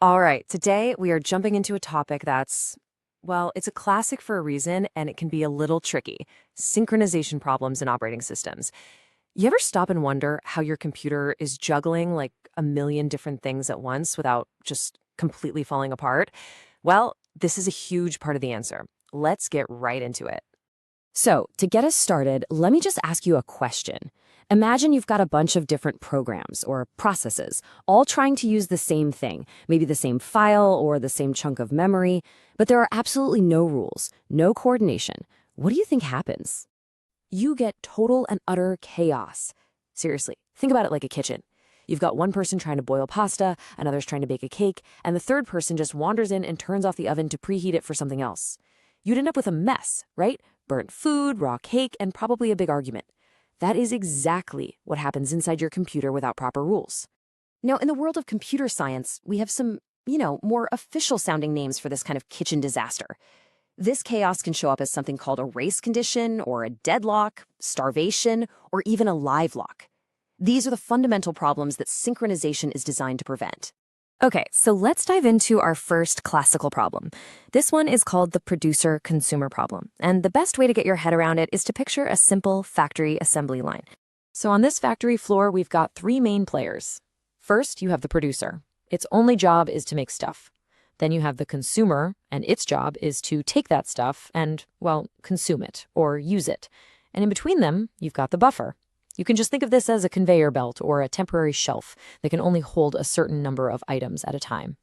All right, today we are jumping into a topic that's, well, it's a classic for a reason and it can be a little tricky: synchronization problems in operating systems. You ever stop and wonder how your computer is juggling like a million different things at once without just completely falling apart? Well, this is a huge part of the answer. Let's get right into it. So, to get us started, let me just ask you a question. Imagine you've got a bunch of different programs or processes, all trying to use the same thing, maybe the same file or the same chunk of memory, but there are absolutely no rules, no coordination. What do you think happens? You get total and utter chaos. Seriously, think about it like a kitchen. You've got one person trying to boil pasta, another's trying to bake a cake, and the third person just wanders in and turns off the oven to preheat it for something else. You'd end up with a mess, right? Burnt food, raw cake, and probably a big argument. That is exactly what happens inside your computer without proper rules. Now, in the world of computer science, we have some, more official sounding names for this kind of kitchen disaster. This chaos can show up as something called a race condition, or a deadlock, starvation, or even a live lock. These are the fundamental problems that synchronization is designed to prevent. Okay, so let's dive into our first classical problem. This one is called the producer-consumer problem, and the best way to get your head around it is to picture a simple factory assembly line. So on this factory floor, we've got three main players. First, you have the producer. Its only job is to make stuff. Then you have the consumer, and its job is to take that stuff and, well, consume it or use it. And in between them, you've got the buffer. You can just think of this as a conveyor belt or a temporary shelf that can only hold a certain number of items at a time.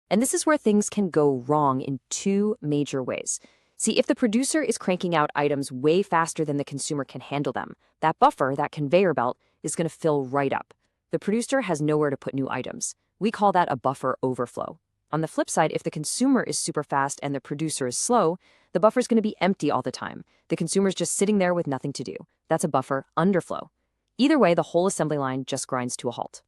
And this is where things can go wrong in two major ways. See, if the producer is cranking out items way faster than the consumer can handle them, that buffer, that conveyor belt, is going to fill right up. The producer has nowhere to put new items. We call that a buffer overflow. On the flip side, if the consumer is super fast and the producer is slow, the buffer is going to be empty all the time. The consumer is just sitting there with nothing to do. That's a buffer underflow. Either way, the whole assembly line just grinds to a halt.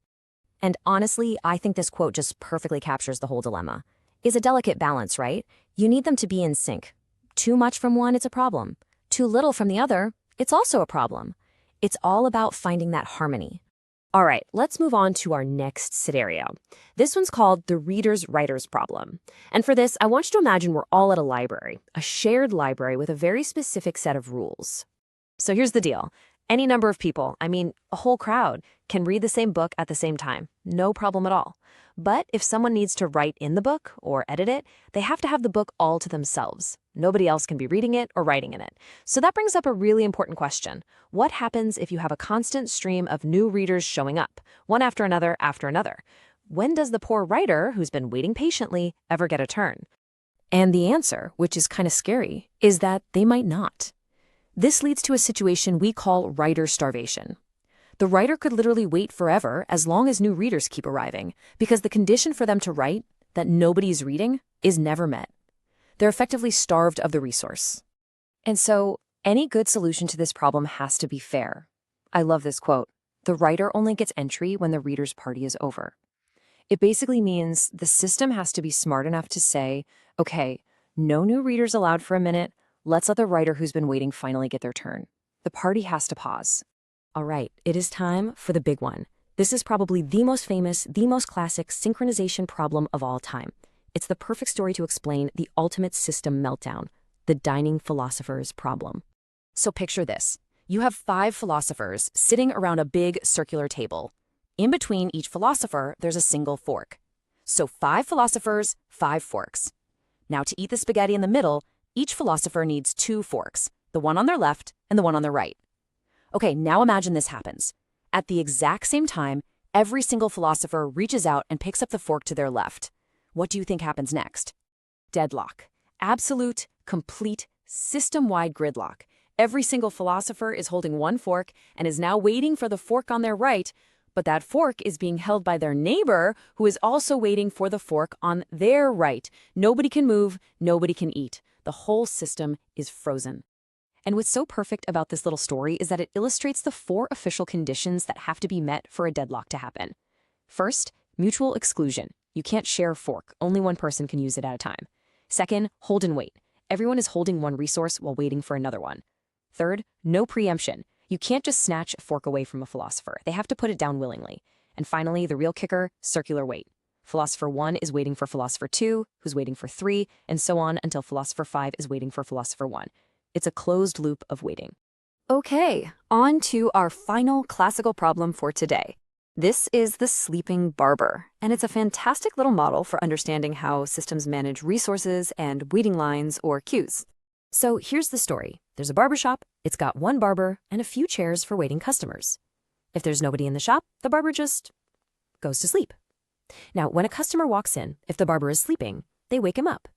And honestly, I think this quote just perfectly captures the whole dilemma. It's a delicate balance, right? You need them to be in sync. Too much from one, it's a problem. Too little from the other, it's also a problem. It's all about finding that harmony. All right, let's move on to our next scenario. This one's called the reader's-writer's problem. And for this, I want you to imagine we're all at a library, a shared library with a very specific set of rules. So here's the deal. Any number of people, a whole crowd, can read the same book at the same time. No problem at all. But if someone needs to write in the book or edit it, they have to have the book all to themselves. Nobody else can be reading it or writing in it. So that brings up a really important question. What happens if you have a constant stream of new readers showing up, one after another after another? When does the poor writer, who's been waiting patiently, ever get a turn? And the answer, which is kind of scary, is that they might not. This leads to a situation we call writer starvation. The writer could literally wait forever as long as new readers keep arriving, because the condition for them to write, that nobody's reading, is never met. They're effectively starved of the resource. And so, any good solution to this problem has to be fair. I love this quote. The writer only gets entry when the reader's party is over. It basically means the system has to be smart enough to say, okay, no new readers allowed for a minute. Let's let the writer who's been waiting finally get their turn. The party has to pause. All right, it is time for the big one. This is probably the most famous, the most classic synchronization problem of all time. It's the perfect story to explain the ultimate system meltdown, the dining philosopher's problem. So picture this. You have 5 philosophers sitting around a big circular table. In between each philosopher, there's a single fork. So 5 philosophers, 5 forks. Now to eat the spaghetti in the middle, each philosopher needs 2 forks, the one on their left and the one on their right. Okay, now imagine this happens. At the exact same time, every single philosopher reaches out and picks up the fork to their left. What do you think happens next? Deadlock. Absolute, complete, system-wide gridlock. Every single philosopher is holding one fork and is now waiting for the fork on their right, but that fork is being held by their neighbor, who is also waiting for the fork on their right. Nobody can move, nobody can eat. The whole system is frozen. And what's so perfect about this little story is that it illustrates the 4 official conditions that have to be met for a deadlock to happen. First, mutual exclusion. You can't share a fork. Only one person can use it at a time. Second, hold and wait. Everyone is holding one resource while waiting for another one. Third, no preemption. You can't just snatch a fork away from a philosopher. They have to put it down willingly. And finally, the real kicker, circular wait. Philosopher 1 is waiting for Philosopher 2, who's waiting for 3, and so on until Philosopher 5 is waiting for Philosopher 1. It's a closed loop of waiting. Okay, on to our final classical problem for today. This is the sleeping barber, and it's a fantastic little model for understanding how systems manage resources and waiting lines or queues. So here's the story. There's a barbershop, it's got one barber, and a few chairs for waiting customers. If there's nobody in the shop, the barber just goes to sleep. Now, when a customer walks in, if the barber is sleeping, they wake him up.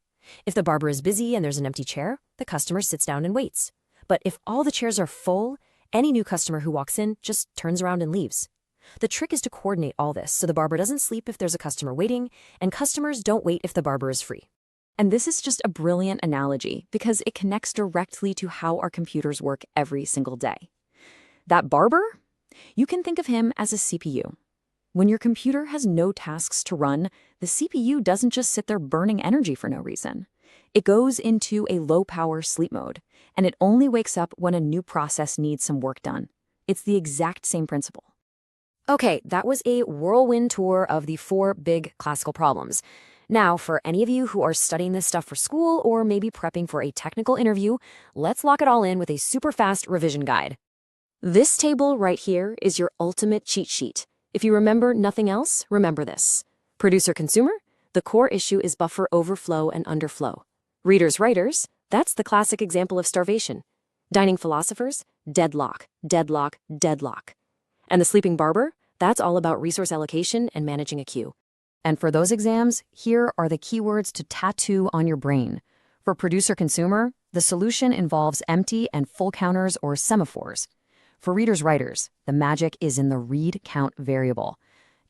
If the barber is busy and there's an empty chair, the customer sits down and waits. But if all the chairs are full, any new customer who walks in just turns around and leaves. The trick is to coordinate all this so the barber doesn't sleep if there's a customer waiting, and customers don't wait if the barber is free. And this is just a brilliant analogy because it connects directly to how our computers work every single day. That barber? You can think of him as a CPU. When your computer has no tasks to run, the CPU doesn't just sit there burning energy for no reason. It goes into a low-power sleep mode, and it only wakes up when a new process needs some work done. It's the exact same principle. Okay, that was a whirlwind tour of the 4 big classical problems. Now, for any of you who are studying this stuff for school or maybe prepping for a technical interview, let's lock it all in with a super fast revision guide. This table right here is your ultimate cheat sheet. If you remember nothing else, remember this. Producer-consumer, the core issue is buffer overflow and underflow. Readers-writers, that's the classic example of starvation. Dining philosophers, deadlock, deadlock, deadlock. And the sleeping barber, that's all about resource allocation and managing a queue. And for those exams, here are the keywords to tattoo on your brain. For producer-consumer, the solution involves empty and full counters or semaphores. For readers-writers, the magic is in the read count variable.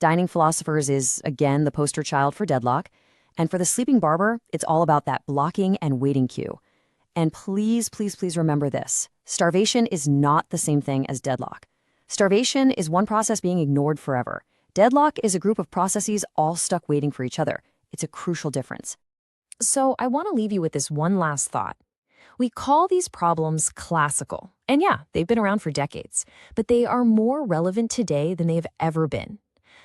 Dining philosophers is, again, the poster child for deadlock. And for the sleeping barber, it's all about that blocking and waiting queue. And please, please, please remember this. Starvation is not the same thing as deadlock. Starvation is one process being ignored forever. Deadlock is a group of processes all stuck waiting for each other. It's a crucial difference. So I want to leave you with this one last thought. We call these problems classical. And yeah, they've been around for decades, but they are more relevant today than they've ever been.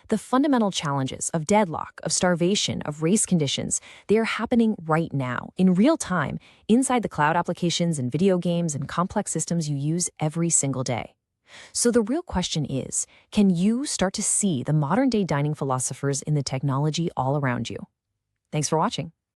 The fundamental challenges of deadlock, of starvation, of race conditions, they are happening right now, in real time, inside the cloud applications and video games and complex systems you use every single day. So the real question is, can you start to see the modern-day dining philosophers in the technology all around you? Thanks for watching.